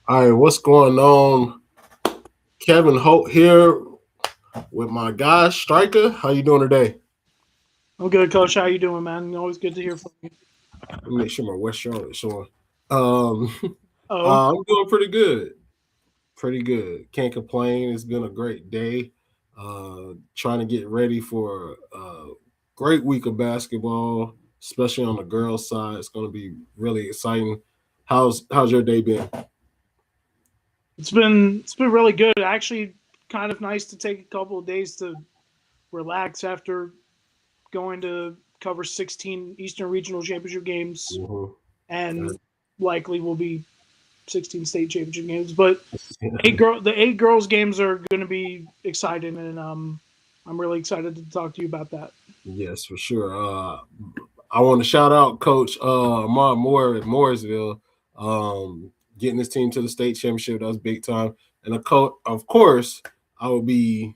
All right, what's going on? Kevin Holt here with my guy Striker. How you doing today? I'm good, Coach. How you doing, man? Always good to hear from you. Let me make sure my West Charlotte showing. Um, Oh, I'm doing pretty good. Pretty good. Can't complain. It's been a great day. Trying to get ready for a great week of basketball, especially on the girls' side. It's going to be really exciting. How's your day been? it's been really good. Actually, kind of nice to take a couple of days to relax after going to cover 16 Eastern Regional Championship games, Mhm. and likely will be 16 state championship games. But the eight girls games are going to be exciting, and I'm really excited to talk to you about that. Yes, for sure. I want to shout out Coach Ahmad Moore at Mooresville, getting his team to the state championship. That was big time. And of course, I would be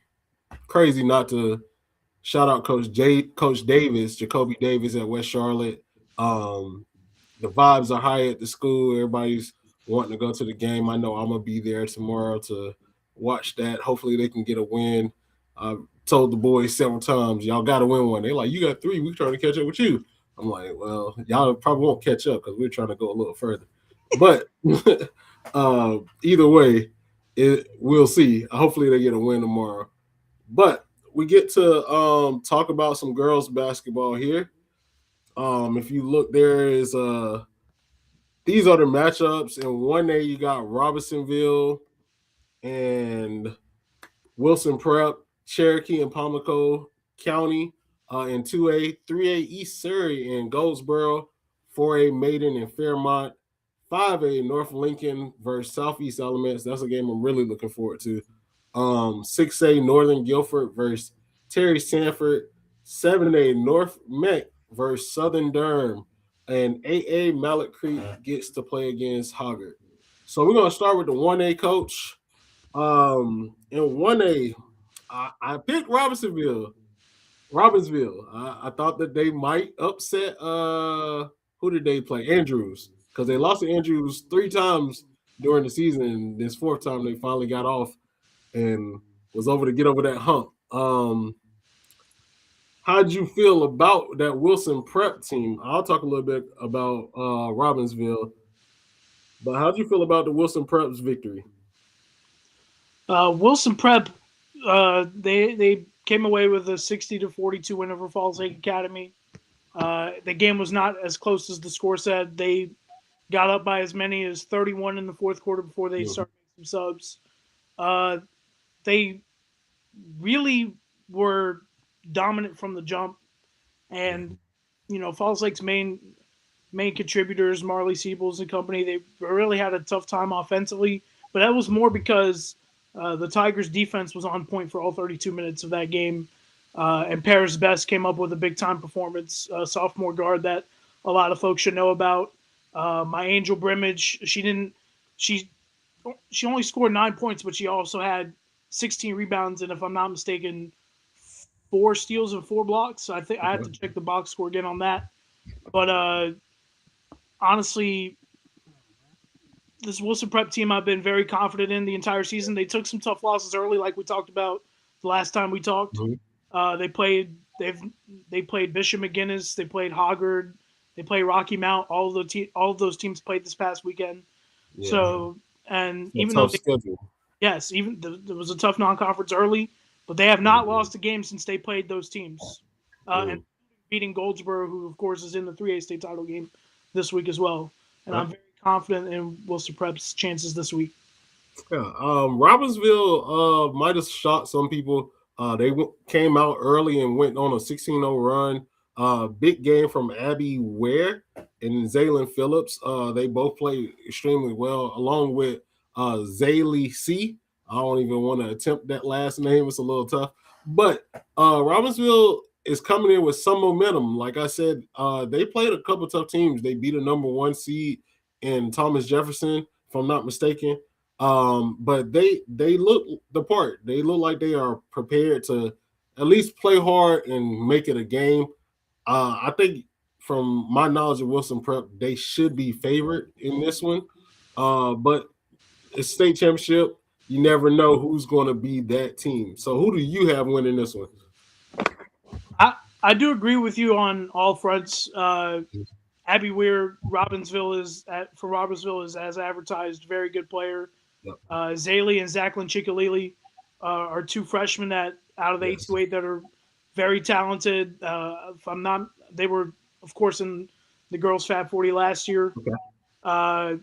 crazy not to shout out Coach Davis, Jacoby Davis at West Charlotte. Um, the vibes are high at the school. Everybody's wanting to go to the game. I know I'm gonna be there tomorrow to watch that. Hopefully, they can get a win. I told the boys several times, y'all got to win one. They're like, you got three. We're trying to catch up with you. I'm like, well, y'all probably won't catch up because we're trying to go a little further. But either way, we'll see. Hopefully, they get a win tomorrow. But we get to talk about some girls basketball here. If you look, there is these are the matchups. In 1A, you got Robinsonville and Wilson Prep, Cherokee and Pamlico County. In 2A, 3A, East Surrey and Goldsboro, 4A, Maiden and Fairmont, 5A, North Lincoln versus Southeast Elements. That's a game I'm really looking forward to. 6A, Northern Guilford versus Terry Sanford, 7A, North Meck versus Southern Durham, and 8A, Mallet Creek gets to play against Hoggard. So we're going to start with the 1A coach. In 1A, I picked Robbinsville. I thought that they might upset who did they play? Andrews. Because they lost to Andrews three times during the season. And this fourth time they finally got off and was over to get over that hump. How'd you feel about that Wilson prep team? I'll talk a little bit about Robbinsville, but how'd you feel about the Wilson Prep's victory? Wilson Prep, they came away with a 60-42 win over Falls Lake Academy. The game was not as close as the score said. They got up by as many as 31 in the fourth quarter before they Mhm. started making some subs. Uh, they really were dominant from the jump, and Falls Lake's main contributors, Marley Siebels and company, they really had a tough time offensively, but that was more because the Tigers' defense was on point for all 32 minutes of that game. And Paris Best came up with a big time performance, sophomore guard that a lot of folks should know about. My Angel Brimage, she she only scored 9 points, but she also had 16 rebounds and, if I'm not mistaken, four steals and four blocks. So I think I have to check the box score again on that. But honestly, this Wilson Prep team I've been very confident in the entire season. They took some tough losses early, like we talked about the last time we talked. Mhm. They played Bishop McGinnis, they played Hoggard, they played Rocky Mount. All of those teams played this past weekend. Yeah, So, and a even though tough schedule. yes, there was a tough non-conference early, but they have not Mhm. lost a game since they played those teams, and Mm. beating Goldsboro, who of course is in the 3A state title game this week as well. And Yeah. I'm very confident in Wilson Prep's chances this week. Yeah. Robbinsville might have shocked some people. Came out early and went on a 16-0 run. Big game from Abby Ware and Zaylin Phillips. They both played extremely well, along with Zaylee C. I don't even want to attempt that last name. It's a little tough. But Robbinsville is coming in with some momentum. Like I said, they played a couple tough teams. They beat a number one seed in Thomas Jefferson, if I'm not mistaken. But they look the part. They look like they are prepared to at least play hard and make it a game. I think from my knowledge of Wilson Prep, they should be favored in this one. But it's state championship. You never know who's going to be that team. So who do you have winning this one? I I do agree with you on all fronts. Abby Weir, Robbinsville is for Robbinsville is as advertised, very good player. Yep. Zaley and Zachlin Chickalili are two freshmen that out of the Yes. 828 that are very talented. If I'm not, they were of course in the girls Fab 40 last year. Okay. Uh,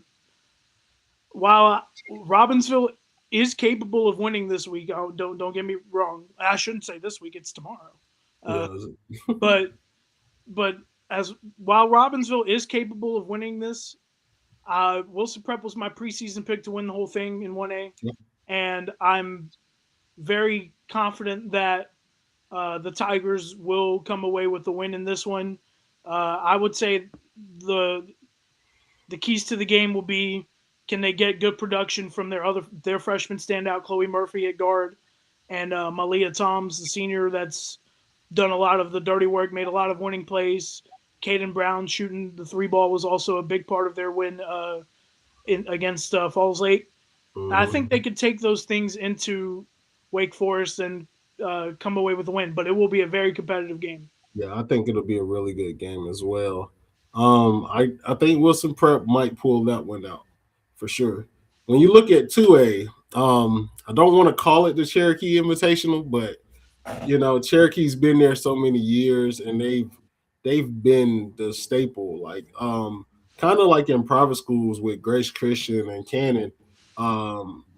while Robbinsville is capable of winning this week, oh, don't get me wrong. I shouldn't say this week; it's tomorrow. Uh, Yeah. but but as while Robbinsville is capable of winning this, Wilson Prep was my preseason pick to win the whole thing in 1A, Yeah. and I'm very confident that the Tigers will come away with the win in this one. I would say the the keys to the game will be, can they get good production from their freshman standout Chloe Murphy at guard and Malia Toms, the senior that's done a lot of the dirty work, made a lot of winning plays. Caden Brown shooting the three ball was also a big part of their win against Falls Lake. I Mhm. think they could take those things into Wake Forest and come away with a win, but it will be a very competitive game. Yeah, I think it'll be a really good game as well. I think Wilson Prep might pull that one out for sure. When you look at 2A, I don't want to call it the Cherokee Invitational, but Cherokee's been there so many years, and they've been the staple. Like kind of like in private schools with Grace Christian and Cannon.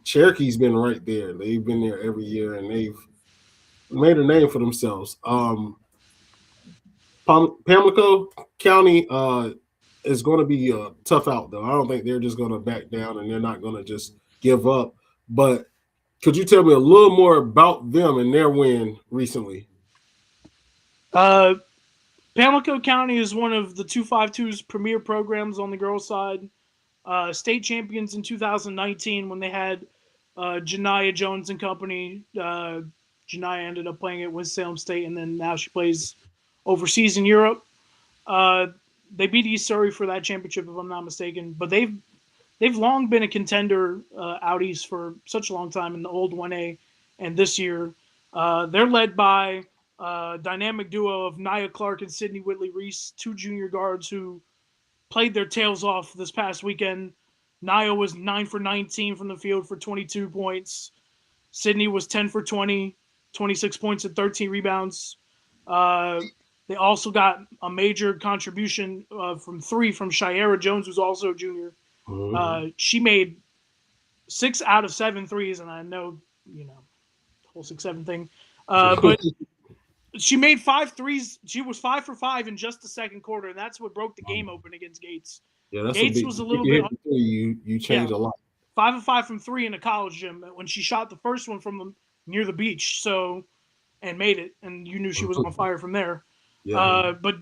Cherokee's been right there. They've been there every year, and they've made a name for themselves. Pamlico County is going to be tough out, though. I don't think they're just going to back down, and they're not going to just give up. But could you tell me a little more about them and their win recently? Uh, Pamlico County is one of the 252's premier programs on the girls' side. State champions in 2019 when they had Janiyah Jones and company. Janiyah ended up playing at Winston-Salem State, and then now she plays overseas in Europe. Uh, they beat East Surrey for that championship, if I'm not mistaken. But they've long been a contender out east for such a long time in the old 1A, and this year they're led by a dynamic duo of Nia Clark and Sydney Whitley Reese, two junior guards who played their tails off this past weekend. Nia was 9 for 19 from the field for 22 points. Sydney was 10 for 20, 26 points and 13 rebounds. Uh, they also got a major contribution from three from Shiera Jones, who's also a junior. Mm-hmm. She made 6 out of 7 threes, and I know, the whole 6-7 thing. But she made 5 threes. She was 5 for 5 in just the second quarter, and that's what broke the game open against Gates. Yeah, that's a Gates big. was a If little you bit, hit the three, you yeah, change a lot. 5 of 5 from three in a college gym when she shot the first one from near the beach. So and made it, and you knew she was on fire from there. Yeah. But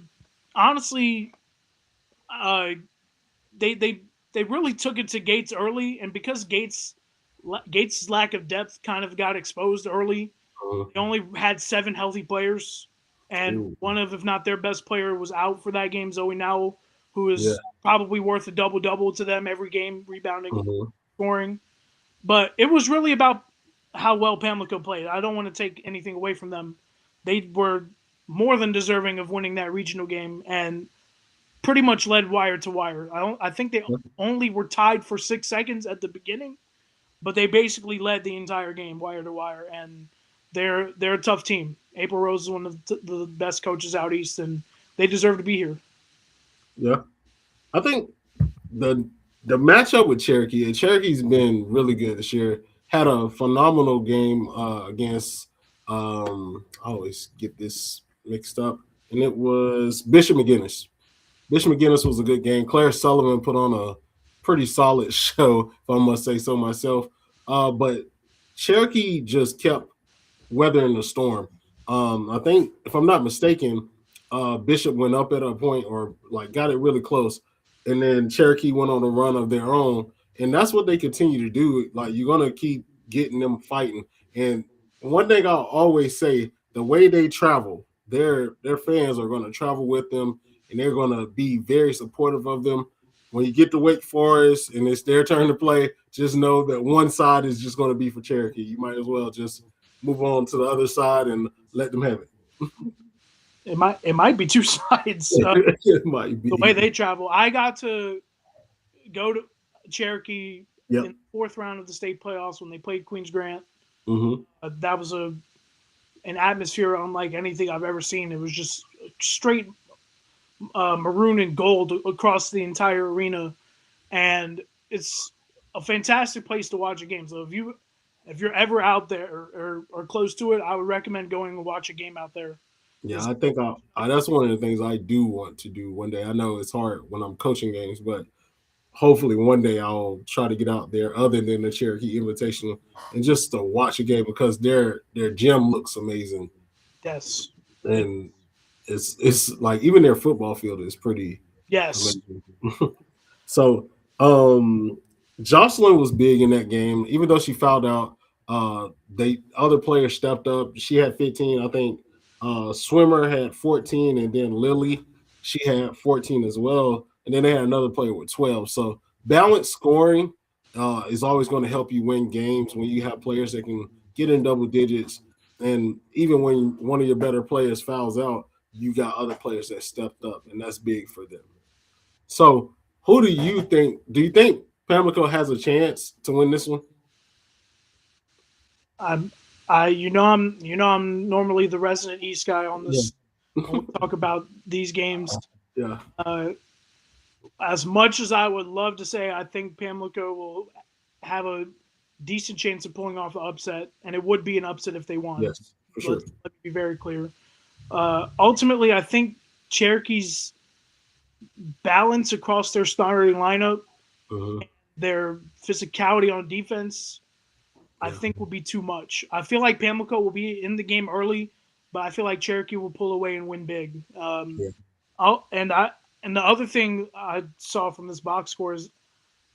honestly, uh, they really took it to Gates early, and because Gates' lack of depth kind of got exposed early. They only had 7 healthy players, and Ooh, one of, if not their best player, was out for that game. Zoe Nowell, who yeah. is probably worth a double double to them every game, rebounding, Mhm. scoring. But it was really about how well Pamlico played. I don't want to take anything away from them. They were more than deserving of winning that regional game and pretty much led wire to wire. I think they only were tied for 6 seconds at the beginning, but they basically led the entire game wire to wire, and they're a tough team. April Rose is one of the best coaches out east, and they deserve to be here. Yeah. I think the the matchup with Cherokee, and Cherokee's been really good this year. Had a phenomenal game against. I always get this mixed up, and it was Bishop McGinnis. Bishop McGinnis was a good game. Claire Sullivan put on a pretty solid show, if I must say so myself. But Cherokee just kept weathering the storm. I think, if I'm not mistaken, Bishop went up at a point or like got it really close, and then Cherokee went on a run of their own, and that's what they continue to do. Like you're gonna keep getting them fighting. And one thing I'll always say: the way they travel, their fans are gonna travel with them, and they're gonna be very supportive of them. when you get to Wake Forest and it's their turn to play, just know that one side is just going to be for Cherokee. You might as well just move on to the other side and let them have It might be two sides. it. It might The way be. they travel, I got to go to Cherokee in Yep. the fourth round of the state playoffs when they played Queens Grant. Mm-hmm. That was an atmosphere unlike anything I've ever seen. It was just straight maroon and gold across the entire arena, and it's a fantastic place to watch a game. So if you're ever out there or close to it, I would recommend going and watch a game out there. Yeah, It's I think that's one of the things I do want to do one day. I know it's hard when I'm coaching games, but hopefully one day I'll try to get out there other than the Cherokee Invitational and just to watch a game because their gym looks amazing yes, it, and it's like even their football field is pretty yes, amazing. So, um, Jocelyn was big in that game, even though she fouled out. They other players stepped up. She had 15, I think. Swimmer had 14, and then Lily, she had 14 as well. And then they had another player with 12. So balanced scoring is always going to help you win games when you have players that can get in double digits. And even when one of your better players fouls out, you got other players that stepped up, and that's big for them. So, who do you think? Do you think Pamlico has a chance to win this one? I'm I'm normally the resident East guy on Yeah. this when we talk about these games. Yeah. Uh, as much as I would love to say I think Pamlico will have a decent chance of pulling off the upset, and it would be an upset if they won. Yes, for sure. Let me be very clear. Ultimately, I think Cherokee's balance across their starting lineup, Hmm. their physicality on defense, I Yeah. think will be too much. I feel like Pamlico will be in the game early, but I feel like Cherokee will pull away and win big. Yeah. I'll, and I and the other thing I saw from this box score is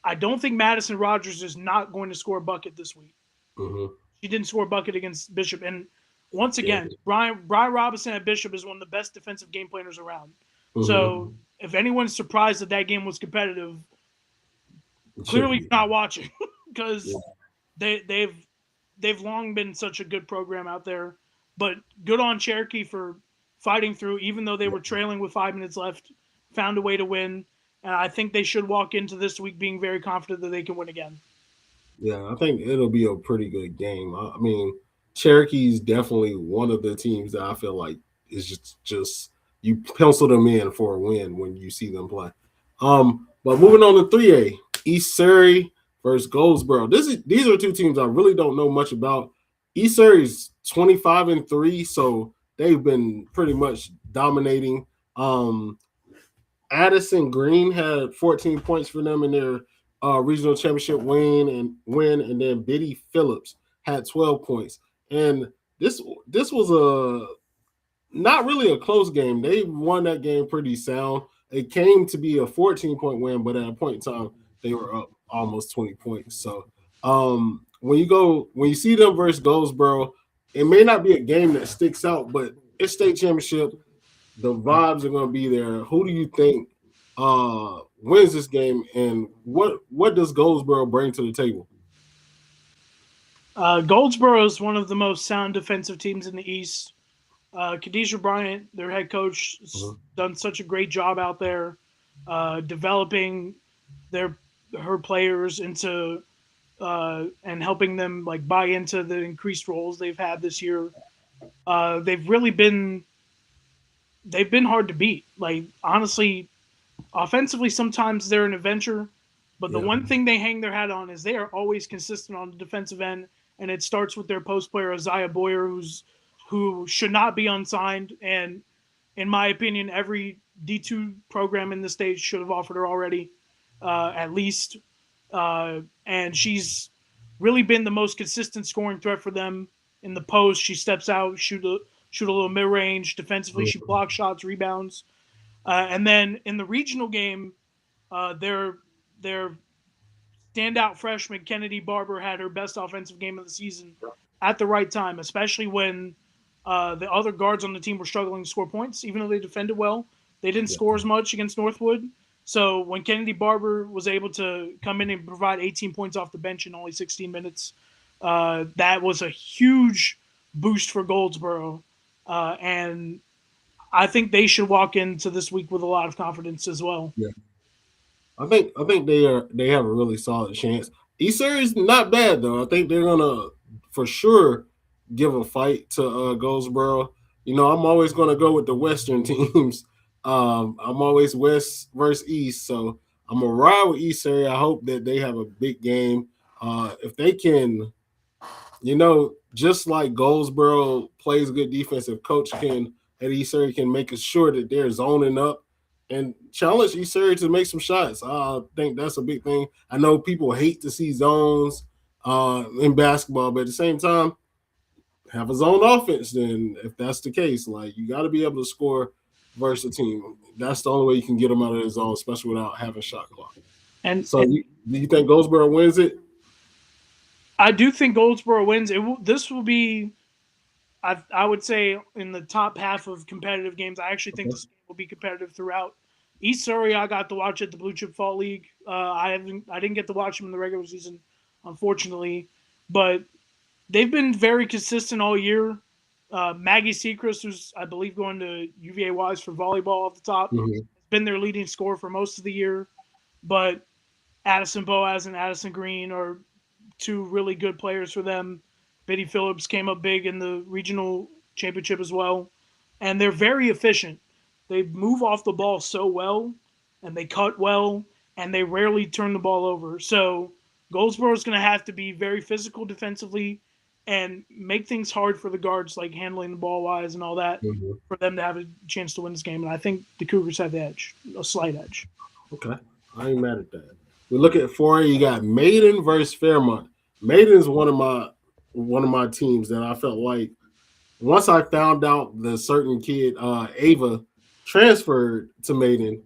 I don't think Madison Rogers is not going to score a bucket this week. Hmm. She didn't score a bucket against Bishop, and once Yeah. again, Brian Robinson at Bishop is one of the best defensive game planners around. Hmm. So if anyone's surprised that that game was competitive, It should clearly be. not watching Yeah. because they've long been such a good program out there. But good on Cherokee for fighting through, even though they were trailing with 5 minutes left, found a way to win. And I think they should walk into this week being very confident that they can win again. Yeah, I think it'll be a pretty good game. I mean, Cherokee's definitely one of the teams that I feel like is just you pencil them in for a win when you see them play. But moving on to 3A, East Surrey versus Goldsboro. These are two teams I really don't know much about. East Surrey's 25-3, so they've been pretty much dominating. Um, Addison Green had 14 points for them in their regional championship win, and then Biddy Phillips had 12 points. And this was a not really a close game. They won that game pretty sound. It came to be a 14-point win, but at a point in time, they were up almost 20 points. So when you see them versus Goldsboro, it may not be a game that sticks out, but it's state championship the vibes are going to be there. Who do you think wins this game, and what does Goldsboro bring to the table? Goldsboro is one of the most sound defensive teams in the East. Khadijah Bryant, their head coach, has Mhm. done such a great job out there developing their her players into and helping them like buy into the increased roles they've had this year. They've really been hard to beat. Like honestly, offensively, sometimes they're an adventure, but the Yeah, one thing they hang their hat on is they are always consistent on the defensive end, and it starts with their post player Isaiah Boyer, who should not be unsigned, and in my opinion, every D2 program in the state should have offered her already, at least. And she's really been the most consistent scoring threat for them in the post. She steps out, shoot a little mid range. Defensively, she mhm, blocks shots, rebounds, and then in the regional game, their standout freshman Kennedy Barber had her best offensive game of the season at the right time, especially when the other guards on the team were struggling to score points, even though they defended well. They didn't yeah, score as much against Northwood. So when Kennedy Barber was able to come in and provide 18 points off the bench in only 16 minutes, that was a huge boost for Goldsboro. And I think they should walk into this week with a lot of confidence as well. Yeah. I think they have a really solid chance. East Series not bad though. I think they're gonna for sure give a fight to Goldsboro. You know, I'm always gonna go with the Western teams. I'm always West versus East, so I'm gonna ride with East Area. I hope that they have a big game. If they can, just like Goldsboro plays good defense, if Coach can at East Area can make sure that they're zoning up and challenge East Area to make some shots. I think that's a big thing. I know people hate to see zones in basketball, but at the same time, have a zone offense. Then, if that's the case, like you got to be able to score versus a team. That's the only way you can get them out of the zone, especially without having shot clock. And So, do you think Goldsboro wins it? I do think Goldsboro wins. This will be, I would say, in the top half of competitive games. I actually think Okay. this game will be competitive throughout. East Surrey, I got to watch at the Blue Chip Fall League. I didn't get to watch them in the regular season, unfortunately, but they've been very consistent all year. Maggie Sechrist, who's I believe going to UVA Wise for volleyball off the top, Mm-hmm. has been their leading scorer for most of the year. But Addison Boaz and Addison Green are two really good players for them. Biddy Phillips came up big in the regional championship as well. And they're very efficient. They move off the ball so well, and they cut well, and they rarely turn the ball over. So Goldsboro is going to have to be very physical defensively and make things hard for the guards, like handling the ball wise and all that, Mm-hmm. for them to have a chance to win this game. And I think the Cougars have the edge, a slight edge. Okay. I ain't mad at that. We look at 4A, you got Maiden versus Fairmont. Maiden is one of my teams that I felt like once I found out the certain kid, Ava, transferred to Maiden,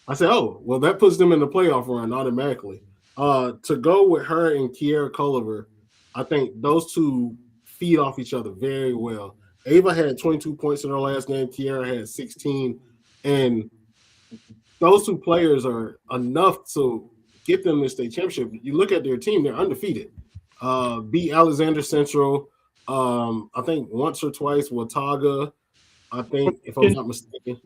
I said, oh, well, that puts them in the playoff run automatically. To go with her and Kiera Culliver, I think those two feed off each other very well. Ava had 22 points in her last game. Kiera had 16. And those two players are enough to get them to state championship. You look at their team; they're undefeated. Beat Alexander Central, I think once or twice. Watauga, I think, if I'm not mistaken.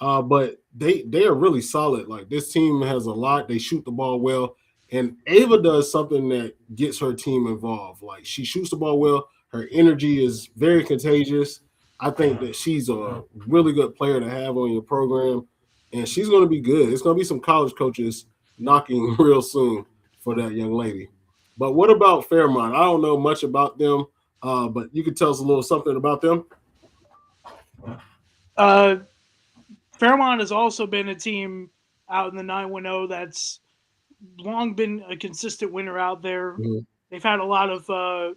But they are really solid. Like this team has a lot. They shoot the ball well, and Ava does something that gets her team involved. Like she shoots the ball well. Her energy is very contagious. I think that she's a really good player to have on your program, and she's going to be good. It's going to be some college coaches knocking real soon for that young lady. But what about Fairmont? I don't know much about them, but you could tell us a little something about them. Uh, Fairmont has also been a team out in the 910 that's long been a consistent winner out there. Mhm. They've had a lot of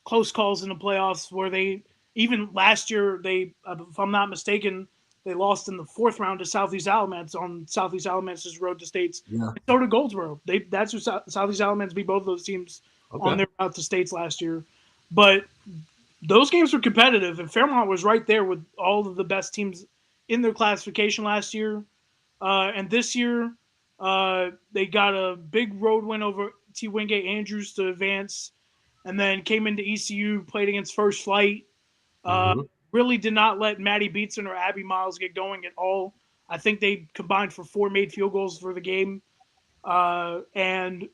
close calls in the playoffs where they even last year if I'm not mistaken, they lost in the fourth round to Southeast Alamance on Southeast Alamance's road to states. Yeah. And so did Goldsboro. That's who Southeast Alamance beat both of those teams on Okay. their route to states last year. But those games were competitive, and Fairmont was right there with all of the best teams in their classification last year. And this year, they got a big road win over T. Wingate Andrews to advance, and then came into ECU, played against First Flight. Uh, Mm-hmm. really did not let Maddie Beatson or Abby Miles get going at all. I think they combined for 4 made field goals for the game. And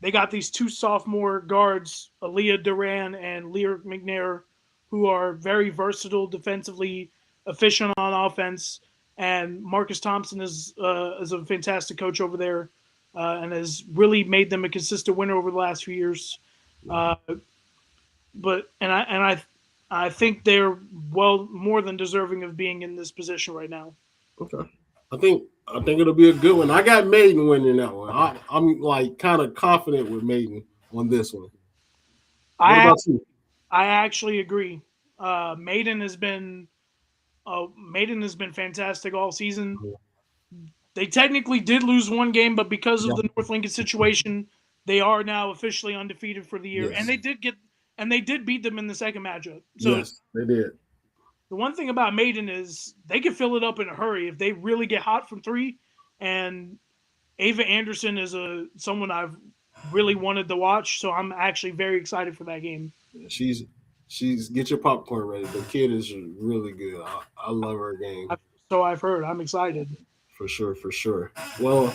they got these two sophomore guards, Aaliyah Duran and Lear McNair, who are very versatile defensively, efficient on offense. And Marcus Thompson is a fantastic coach over there, and has really made them a consistent winner over the last few years. Uh, but I think they're well more than deserving of being in this position right now. Okay. I think it'll be a good one. I got Maiden winning that one. I'm like kind of confident with Maiden on this one. What I about you? I actually agree. Maiden has been fantastic all season. They technically did lose one game, but because of Yeah. the North Lincoln situation, they are now officially undefeated for the year. Yes. And they did beat them in the second matchup. So Yes, they did. the one thing about Maiden is they can fill it up in a hurry if they really get hot from three, and Ava Anderson is a someone I've really wanted to watch, so I'm actually very excited for that game. She's she's get your popcorn ready. The kid is really good. I love her game I've, so I've heard. I'm excited. for sure, for sure. Well,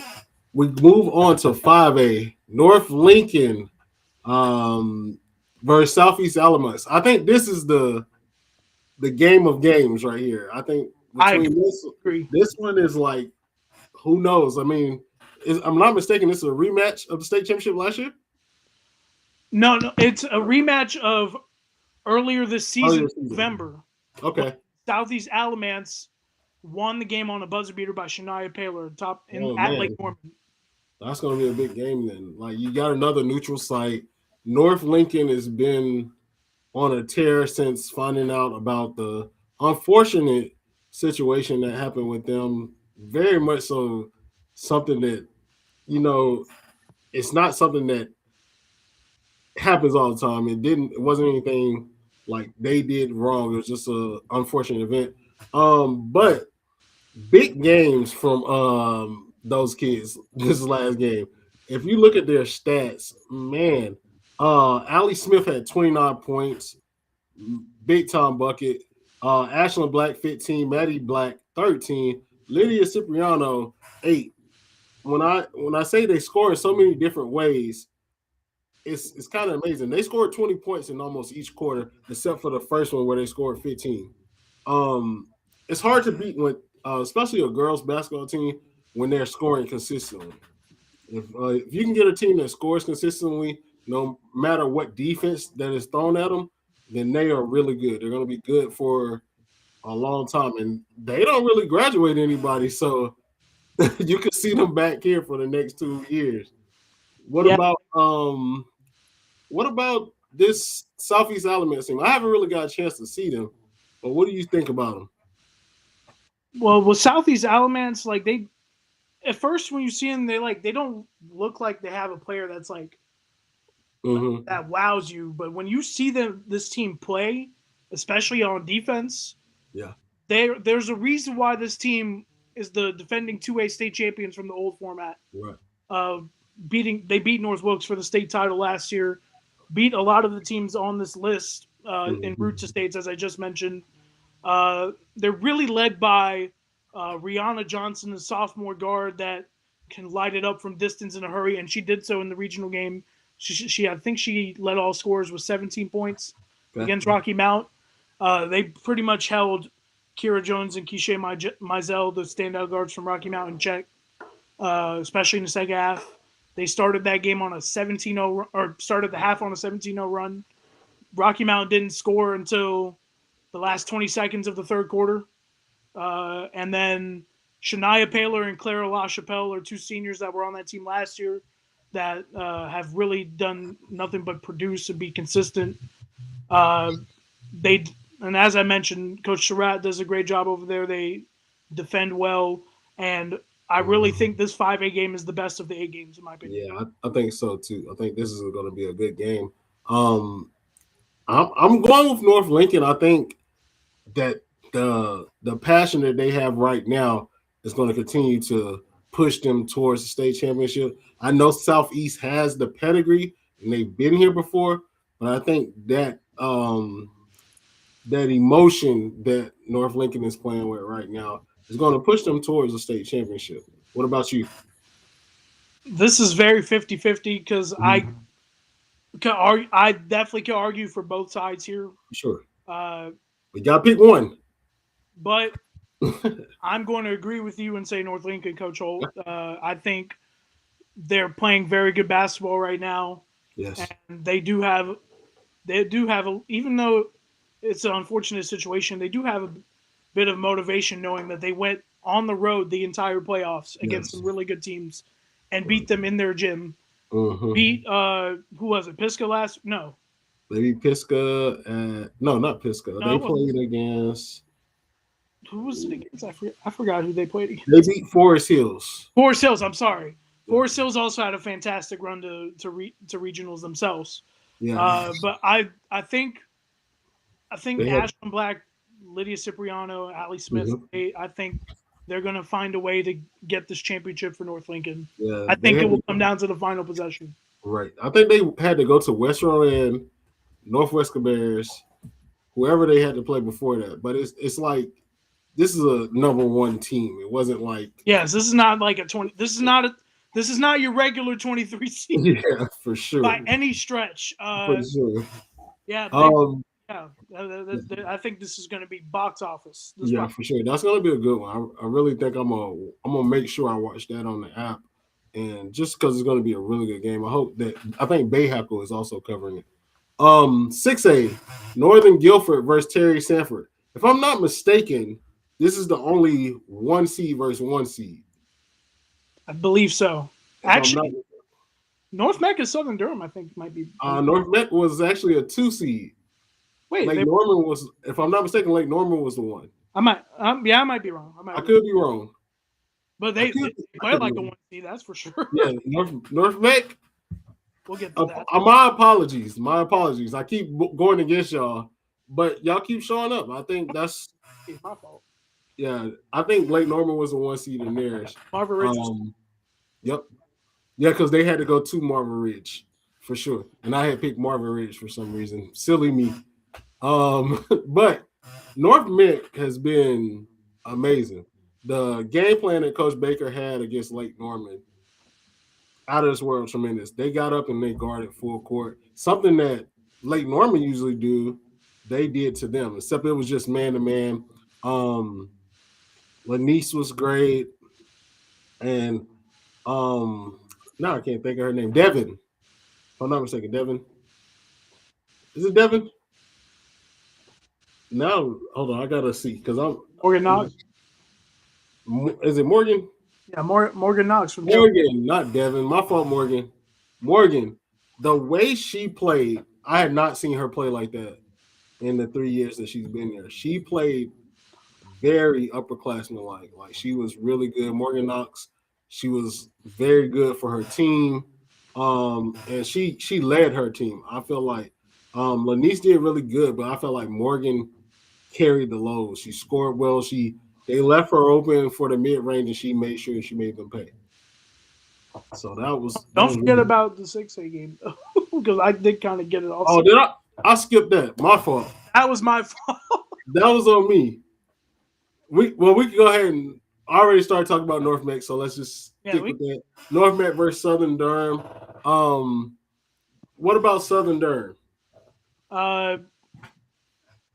we move on to 5A North Lincoln um, versus Southeast Alamus. I think this is the game of games right here. I think I between agree. this one is like who knows. I mean, I'm not mistaken. This is a rematch of the state championship last year. No, no, it's a rematch of earlier this season, Earlier season. November, when Okay. Southeast Alamance won the game on a buzzer beater by Shania Paler, top in Oh at Lake man, Norman. that's gonna be a big game then. Like you got another neutral site. North Lincoln has been on a tear since finding out about the unfortunate situation that happened with them. Very much so something that, you know, it's not something that happens all the time. It wasn't anything like they did wrong. It was just a unfortunate event. But big games from those kids this last game. If you look at their stats, man, Ali Smith had 29 points, big time bucket. Ashlyn Black 15, Maddie Black 13, Lydia Cipriano 8. When I say they score in so many different ways, it's kind of amazing. They scored 20 points in almost each quarter, except for the first one where they scored 15. Um, it's hard to beat when, especially a girls basketball team, when they're scoring consistently. If you can get a team that scores consistently, no matter what defense that is thrown at them, then they are really good. They're going to be good for a long time, and they don't really graduate anybody, so you can see them back here for the next 2 years. What Yeah. about what about this Southeast Alabama team? I haven't really got a chance to see them, but what do you think about them? Well, with Southeast Alamance, like they at first when you see them, they don't look like they have a player that's like Mm-hmm. that wows you. But when you see them this team play, especially on defense, Yeah. there's a reason why this team is the defending 2A state champions from the old format. Right. Uh, they beat North Wilkes for the state title last year, beat a lot of the teams on this list in Mm-hmm. route to states, as I just mentioned. They're really led by Rihanna Johnson, the sophomore guard that can light it up from distance in a hurry, and she did so in the regional game. I think she led all scorers with 17 points Okay. against Rocky Mount. They pretty much held Kira Jones and Keisha Mizell, the standout guards from Rocky Mount, in check, especially in the second half. They started that game on a 17-0 or started the half on a 17-0 run. Rocky Mount didn't score until the last 20 seconds of the third quarter. And then Shania Paler and Clara LaChapelle are two seniors that were on that team last year that have really done nothing but produce and be consistent. Uh, they and as I mentioned, Coach Surratt does a great job over there. They defend well, and I really think this 5A game is the best of the 8 games in my opinion. Yeah, I think so too. I think this is going to be a good game. Um, I'm going with North Lincoln. I think that the passion that they have right now is going to continue to push them towards the state championship. I know Southeast has the pedigree and they've been here before, but I think that that emotion that North Lincoln is playing with right now is going to push them towards the state championship. What about you? This is very 50-50 because Mhm. I definitely can argue for both sides here. Sure, Uh, we got to pick one. but I'm going to agree with you and say North Lincoln, Coach Holt. I think they're playing very good basketball right now, Yes. and even though it's an unfortunate situation, they do have a bit of motivation knowing that they went on the road the entire playoffs against Yes. some really good teams and beat them in their gym. Mm-hmm. Beat who was it? Pisca last? No, Maybe Pisca. No, not Pisca. no, They it wasn't. played against. Who was it against? I forgot who they played They against. beat Forest Hills. Forest Hills. I'm sorry. Yeah. Forest Hills also had a fantastic run to regionals themselves. Yeah. But I think They had. Ashton Black, Lydia Cipriano, Ali Smith. Mhm. I think they're going to find a way to get this championship for North Lincoln. Yeah, I they think it had will come down to the final possession. right. I think they had to go to West Rowan, Northwest Bears, whoever they had to play before that. But it's like this is a number one team. It wasn't like Yes, this is not like a 20. This is not your regular 23 seed yeah, for sure, by any stretch. for sure. Yeah, they Um, yeah. I think this is going to be box office. This yeah, box. for sure. That's gonna be a good one. I really think I'm gonna make sure I watch that on the app, and just because it's gonna be a really good game. I think Bayhackle is also covering it. 6A, Northern Guilford versus Terry Sanford. If I'm not mistaken, this is the only one seed versus one seed. I believe so. If I'm not, Actually, North Mecca, Southern Durham, I think might be. North Met was actually a two seed. Wait, Lake Norman was, if I'm not mistaken, Lake Norman was the one. I might. Yeah, I might be wrong. I might. I Be wrong. could be wrong. But I they could, I play could be like a wrong. one seed. That's for sure. Yeah, North Met. We'll get to that. My apologies. My apologies. I keep going against y'all, but y'all keep showing up. I think that's It's my fault. yeah. I think Lake Norman was the one seed in theirs. Marvin Ridge. Yep. Yeah, because they had to go to Marvin Ridge for sure, and I had picked Marvin Ridge for some reason. Silly me. But North Mick has been amazing. The game plan that Coach Baker had against Lake Norman, out of this world tremendous. They got up and they guarded full court. Something that Lake Norman usually do, they did to them, except it was just man to man. Lanice was great. And now I can't think of her name. Devin. If I'm not mistaken, Devin. Is it Devin? Now, hold on, I gotta see because Morgan Knox. Is it Morgan? Yeah, Morgan Knox from Joe. Morgan, not Devin. My fault, Morgan. Morgan, the way she played, I had not seen her play like that in the 3 years that she's been there. She played very upperclassmen like. Like she was really good. Morgan Knox, she was very good for her team. And she led her team. I feel like Lanice did really good, but I felt like Morgan carried the load. She scored well. They left her open for the mid range, and she made sure she made them pay. So Don't forget about the 6A game because I did kind of get it also. Oh, did I? I skipped that. My fault. That was my fault. That was on me. We can go ahead and already start talking about North Met, so let's just stick with that. North Met versus Southern Durham. What about Southern Durham?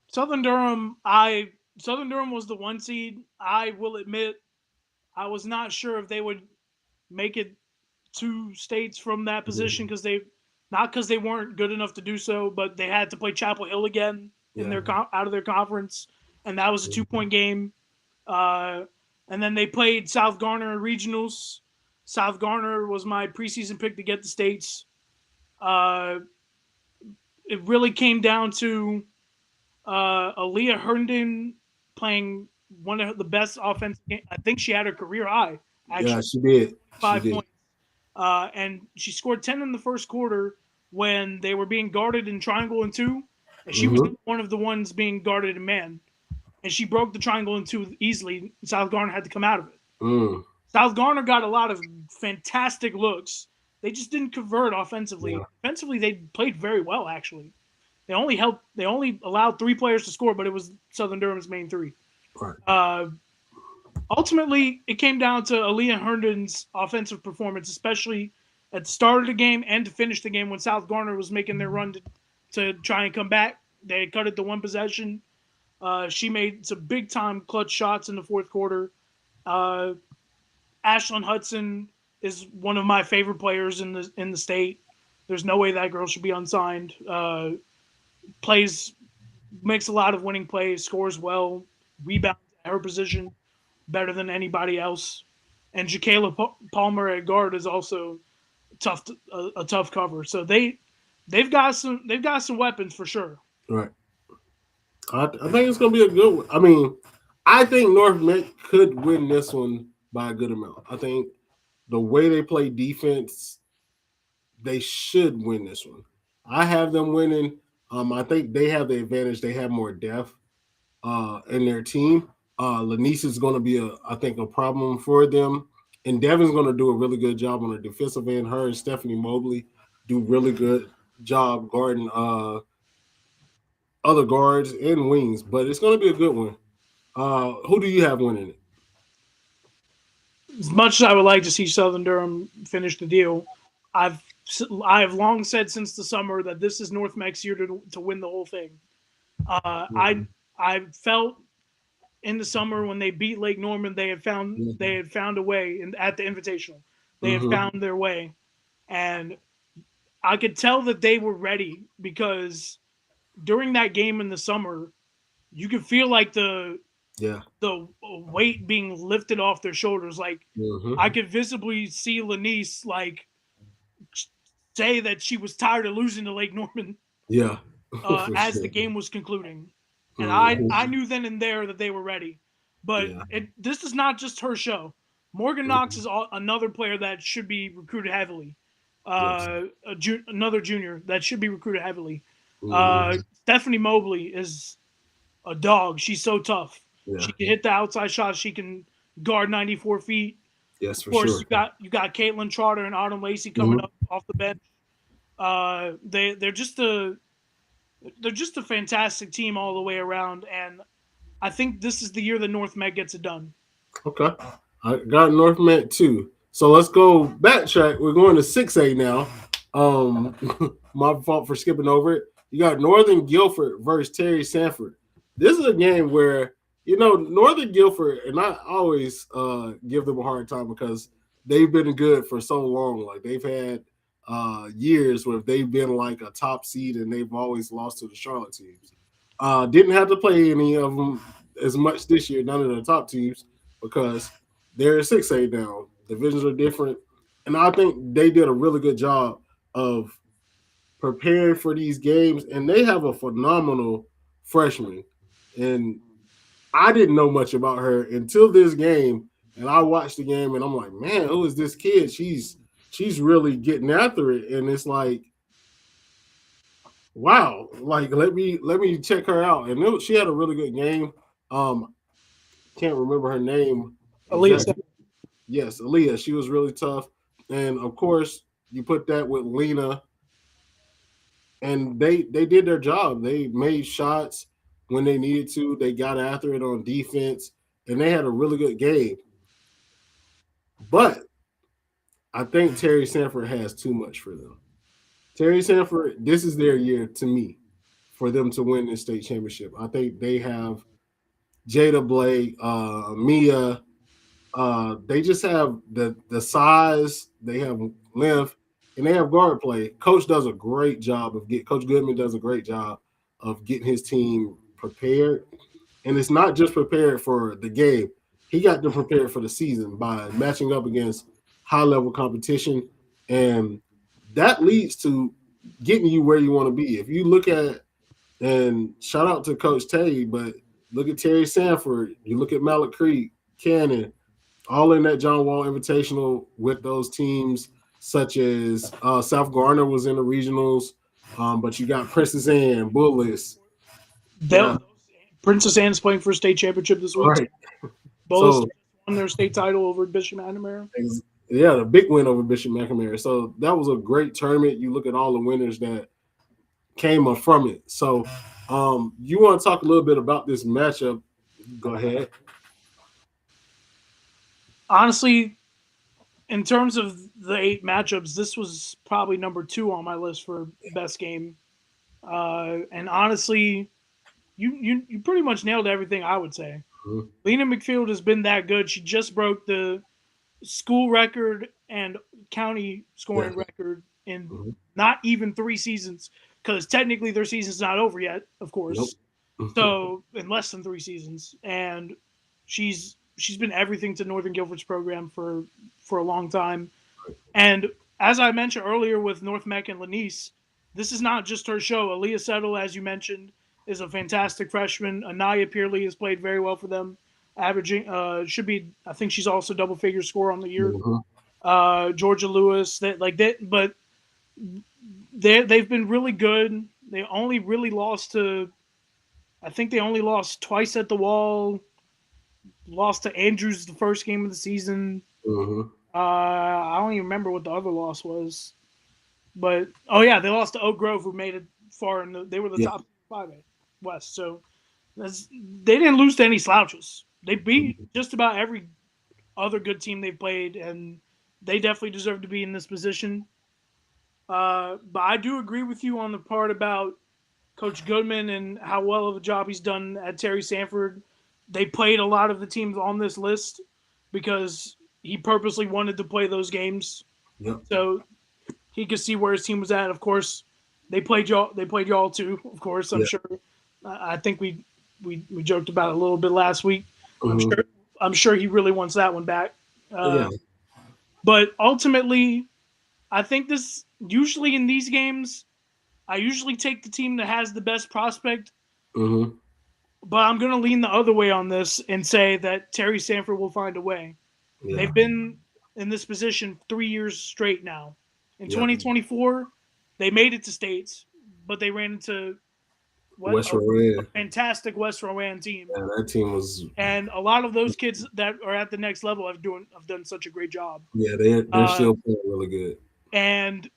Southern Durham. Southern Durham was the one seed. I will admit, I was not sure if they would make it to states from that position because they weren't good enough to do so, but they had to play Chapel Hill again in their out of their conference, and that was a 2-point game. And then they played South Garner in regionals. South Garner was my preseason pick to get the states. It really came down to Aaliyah Herndon playing one of the best offensive games. I think she had her career high. Actually, yeah, she did. 5 points. And she scored 10 in the first quarter when they were being guarded in triangle and two. And she was one of the ones being guarded in man. And she broke the triangle in two easily. South Garner had to come out of it. South Garner got a lot of fantastic looks. They just didn't convert offensively. Yeah. Offensively, they played very well, actually. They only allowed 3 players to score, but it was Southern Durham's main 3. Right. Ultimately, it came down to Aaliyah Herndon's offensive performance, especially at the start of the game and to finish the game when South Garner was making their run to try and come back. They cut it to 1 possession. She made some big-time clutch shots in the fourth quarter. Ashlyn Hudson is one of my favorite players in the state. There's no way that girl should be unsigned. Makes a lot of winning plays, scores well, rebounds at her position better than anybody else. And Jacayla Palmer at guard is also a tough cover. So they've got some weapons for sure. Right. I think it's gonna be a good one. I mean, I think North Met could win this one by a good amount. I think the way they play defense, they should win this one. I have them winning. I think they have the advantage. They have more depth in their team. Lanice is going to be I think, a problem for them, and Devin's going to do a really good job on the defensive end. Her and Stephanie Mobley do really good job guarding other guards and wings, but it's going to be a good one. Who do you have winning it? As much as I would like to see Southern Durham finish the deal, I've I have long said since the summer that this is North Meck's year to win the whole thing. Uh, I Mhm. I felt in the summer when they beat Lake Norman, they Mhm. had found a way at the Invitational. They had Mhm. found their way, and I could tell that they were ready because during that game in the summer, you could feel like Yeah. the weight being lifted off their shoulders. Like I Mhm. could visibly see Lanice like say that she was tired of losing to Lake Norman Yeah. For as the sure. game was concluding, and I Mhm. knew then and there that they were ready. But Yeah. this is not just her show. Morgan Knox Mhm. is another player that should be recruited heavily. Yes. Another junior that should be recruited heavily. Mhm. Stephanie Mobley is a dog. She's so tough. Yeah. She can hit the outside shot. She can guard 94 feet. Yes, Of for course, sure. you got Caitlin Trotter and Autumn Lacey coming Mhm. up off the bench. They're just a fantastic team all the way around, and I think this is the year that North Met gets it done. Okay. I got North Met too. So let's go backtrack. We're going to 6A now. Um, my fault for skipping over it. You got Northern Guilford versus Terry Sanford. This is a game where, Northern Guilford, and I always give them a hard time because they've been good for so long. Like they've had years where they've been like a top seed and they've always lost to the Charlotte teams. Didn't have to play any of them as much this year, none of the top teams, because they're 6A now. Divisions are different. And I think they did a really good job of preparing for these games. And they have a phenomenal freshman. And I didn't know much about her until this game. And I watched the game and I'm like, man, who is this kid? She's really getting after it. And it's like, wow, like let me check her out. And she had a really good game. Can't remember her name Aaliyah said, exactly. Yes, Aaliyah. She was really tough, and of course, you put that with Lena, and they did their job. They made shots when they needed to. They got after it on defense, and they had a really good game. But I think Terry Sanford has too much for them. Terry Sanford, this is their year to me for them to win this state championship. I think they have Jada Blake, Mia. They just have the size, they have length, and they have guard play. Coach does a great job of get. Coach Goodman does a great job of getting his team prepared, and it's not just prepared for the game. He got them prepared for the season by matching up against high level competition, and that leads to getting you where you want to be. If you look at, and shout out to Coach Tay, but look at Terry Sanford, you look at Malik Creek, Cannon, all in that John Wall Invitational with those teams, such as South Garner was in the regionals, but you got Princess Anne, Bullis, yeah, those Princess Anne's playing for a state championship this week. right. Bullis So just won their state title over Bishop McNamara. yeah, the big win over Bishop McNamara. So that was a great tournament. You look at all the winners that came up from it. So you want to talk a little bit about this matchup? Go ahead. Honestly, in terms of the 8 matchups, this was probably number 2 on my list for best game. And honestly, you pretty much nailed everything I would say. Mhm. Lena McField has been that good. She just broke the school record and county Yeah. scoring record in Mhm. not even 3 seasons, because technically their season's not over yet, of Nope. course. So in less than 3 seasons, and she's been everything to Northern Guilford's program for a long time. And as I mentioned earlier with North Mech and Lanice, this is not just her show. Aaliyah Settle, as you mentioned, is a fantastic freshman. Anaya Peerley has played very well for them, averaging should be, I think she's also double figure score on the year. Mhm. Georgia Lewis, but they've been really good. They only really lost to, I think they only lost twice at the wall. lost to Andrews the first game of the season. Mm-hmm. I don't even remember what the other loss was, but oh yeah, they lost to Oak Grove, who made it far in they were the Yeah. top 5 West. So they didn't lose to any slouches. They beat Mm-hmm. just about every other good team they've played, and they definitely deserve to be in this position. But I do agree with you on the part about Coach Goodman and how well of a job he's done at Terry Sanford. They played a lot of the teams on this list because he purposely wanted to play those games Yep. so he could see where his team was at. Of course, they played y'all. They played y'all too. Of course, I'm Yeah. sure. I think we joked about it a little bit last week. I'm Mm-hmm. sure. I'm sure he really wants that one back. Yeah. But ultimately, I think this usually in these games, I usually take the team that has the best prospect, Mm-hmm. but I'm going to lean the other way on this and say that Terry Sanford will find a way. Yeah. They've been in this position 3 years straight now. In Yep. 2024, they made it to states, but they ran into what West a Rowan. fantastic West Rowan team, Yeah, that team was. and a lot of those kids that are at the next level have done such a great job. Yeah, they're Uh, still playing really good. and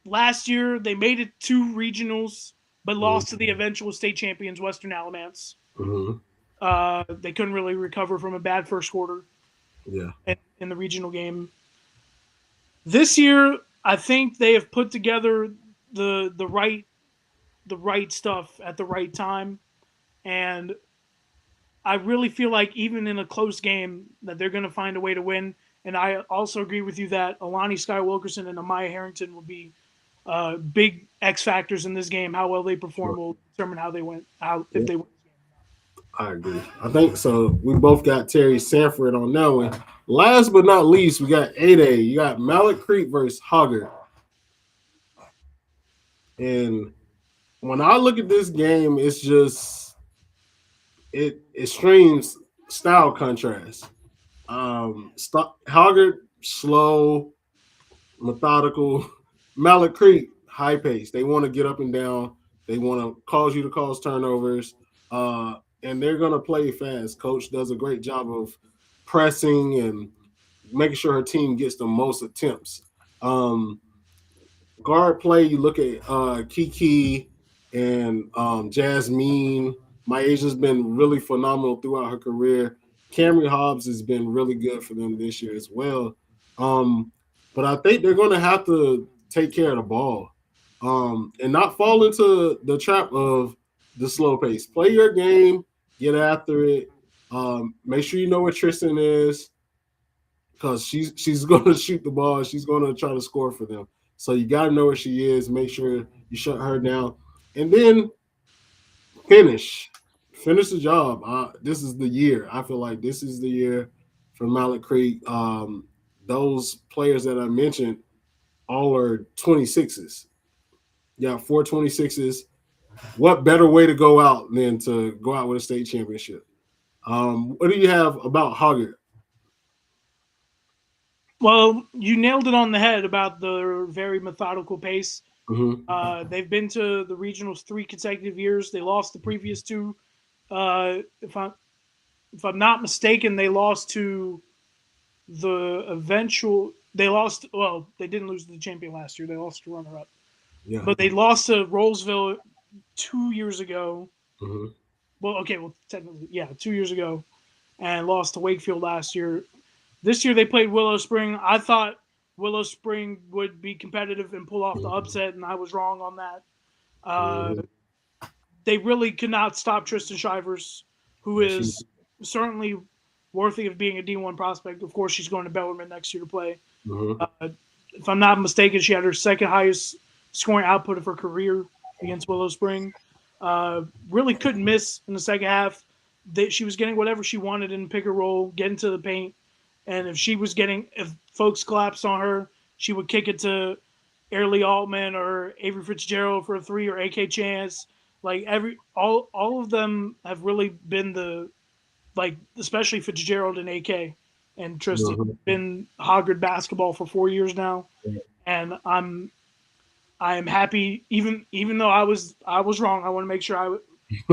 last year they made it to regionals, but lost to Mm-hmm. the eventual state champions Western Alamance. Mm-hmm. They couldn't really recover from a bad first quarter Yeah. in the regional game. This year, I think they have put together the right stuff at the right time, and I really feel like even in a close game that they're going to find a way to win. And I also agree with you that Alani Sky Wilkerson and Amaya Harrington will be big X factors in this game. How well they perform Sure. will determine how they win. How if Yep. they win. I agree. I think so. We both got Terry Sanford on that one. Last but not least, we got 8A. You got Mallard Creek versus Hoggard. And when I look at this game, it's just it streams style contrast. Hoggard slow, methodical. Mallard Creek high pace. They want to get up and down. They want to cause you to cause turnovers. And they're gonna play fast. Coach does a great job of pressing and making sure her team gets the most attempts. Um, Guard play, you look at Kiki and Jasmine. My Asia's been really phenomenal throughout her career. Camry Hobbs has been really good for them this year as well. But I think they're going to have to take care of the ball and not fall into the trap of the slow pace. Play your game, get after it. Make sure you know where Tristan is because she's going to shoot the ball. She's going to try to score for them. So you got to know where she is. Make sure you shut her down, and then finish finish the job. This is the year. I feel like this is the year for Mallet Creek. Those players that I mentioned all are 26s. Yeah, 4 26s. What better way to go out than to go out with a state championship? What do you have about Hoggett? Well, you nailed it on the head about the very methodical pace. Mm-hmm. They've been to the regionals 3 consecutive years. They lost the previous two. Uh, if I'm if I'm not mistaken, they lost to the eventual. They lost. Well, they didn't lose to the champion last year. They lost to runner up, Yeah. but they lost to Rollsville 2 years ago. Mm-hmm. Well, okay, well technically, yeah, 2 years ago, and lost to Wakefield last year. This year they played Willow Spring. I thought Willow Spring would be competitive and pull off the Mm-hmm. upset, and I was wrong on that. Uh, Mm-hmm. they really could not stop Tristan Shivers, who Yeah, she. is certainly worthy of being a D1 prospect. Of course, she's going to Bellarmine next year to play. Mm-hmm. If I'm not mistaken, she had her second highest scoring output of her career against Willow Spring. Really couldn't miss in the second half. That she was getting whatever she wanted in pick and roll, get into the paint, and if folks collapsed on her, she would kick it to Airly Altman or Avery Fitzgerald for a three or AK Chance. Like all of them have really been especially Fitzgerald and AK and Tristan Mm-hmm. been Hoggard basketball for 4 years now, and I'm happy even though I was wrong. I want to make sure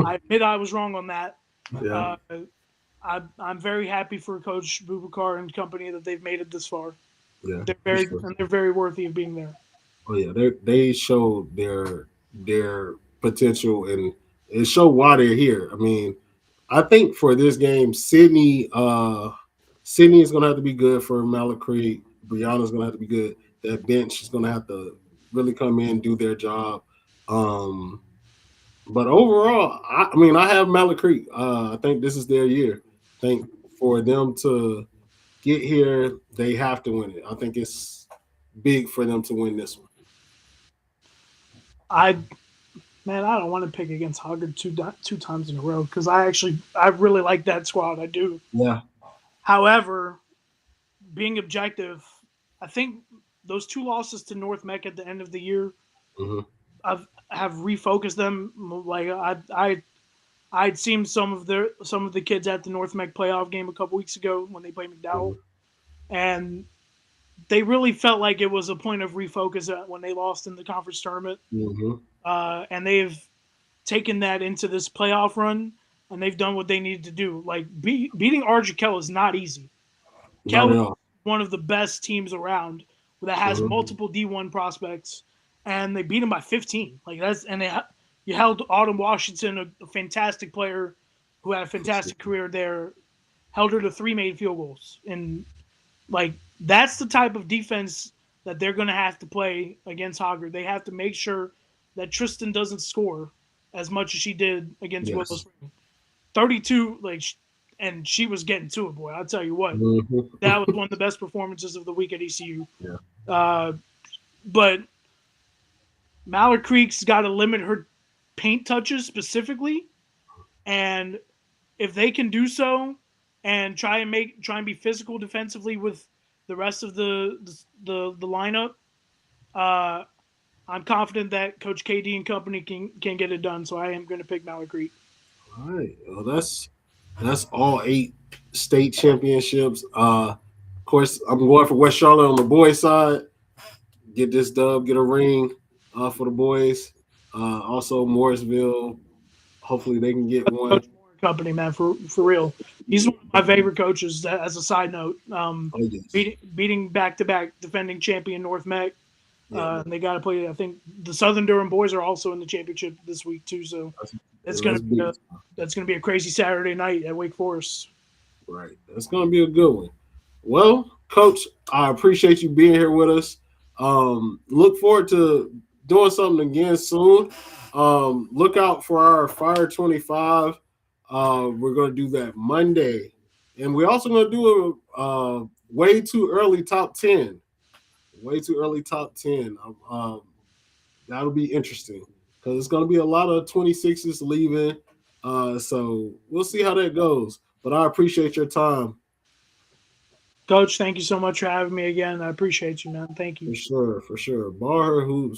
I admit I was wrong on that. Yeah. Uh, I'm very happy for Coach Bubakar and company that they've made it this far. Yeah, for Very sure. and they're very worthy of being there. Oh yeah, they showed their potential and it showed why they're here. I mean, I think for this game, Sydney is gonna have to be good for Malacrete. Brianna's gonna have to be good. That bench is gonna have to really come in and do their job. Um, but overall, I mean, I have Malacrete. I think this is their year. I think for them to get here, they have to win it. I think it's big for them to win this one. I Man, I don't want to pick against Hoggard two times in a row because I really like that squad. I do. Yeah. However, being objective, I think those two losses to North Mech at the end of the year Hmm. have refocused them. Like I'd seen some of the kids at the North Mech playoff game a couple weeks ago when they played McDowell, Hmm. and they really felt like it was a point of refocus when they lost in the conference tournament. Hmm. And they've taken that into this playoff run, and they've done what they needed to do. Like beating Arjun Kell is not easy. Not Kell at is all. one of the best teams around that has Hmm. multiple D1 prospects, and they beat him by 15. Like you held Autumn Washington, a fantastic player who had a fantastic career there, held her to 3 made field goals, and like that's the type of defense that they're going to have to play against Hogger. They have to make sure that Tristan doesn't score as much as she did against Willow Yes. Spring. 32, and she was getting to it, boy. I'll tell you what, Hmm. that was one of the best performances of the week at ECU. Yeah. Uh, but Mallard Creek's got to limit her paint touches specifically, and if they can do so and try and be physical defensively with the rest of the lineup, uh, I'm confident that Coach KD and company can get it done. So I am going to pick Mallard Creek. All right. Well, that's all 8 state championships. Of course, I'm going for West Charlotte on the boys' side. Get this dub, get a ring for the boys. Also, Morrisville. Hopefully, they can get one. Coach Moore and company, man, for real. He's one of my favorite coaches. As a side note, Oh yes. beating back to back defending champion North Mech. Yeah. And they got to play. I think the Southern Durham boys are also in the championship this week too. So That's, it's that's gonna be big. a crazy Saturday night at Wake Forest. Right. That's going to be a good one. Well, Coach, I appreciate you being here with us. Look forward to doing something again soon. Look out for our Fire 25. We're going to do that Monday. And we're also going to do a way too early top 10. Way too early top 10. That'll be interesting because it's going to be a lot of 26s leaving. So we'll see how that goes. But I appreciate your time. Coach, thank you so much for having me again. I appreciate you, man. Thank you. For sure, for sure. Bar her hoops.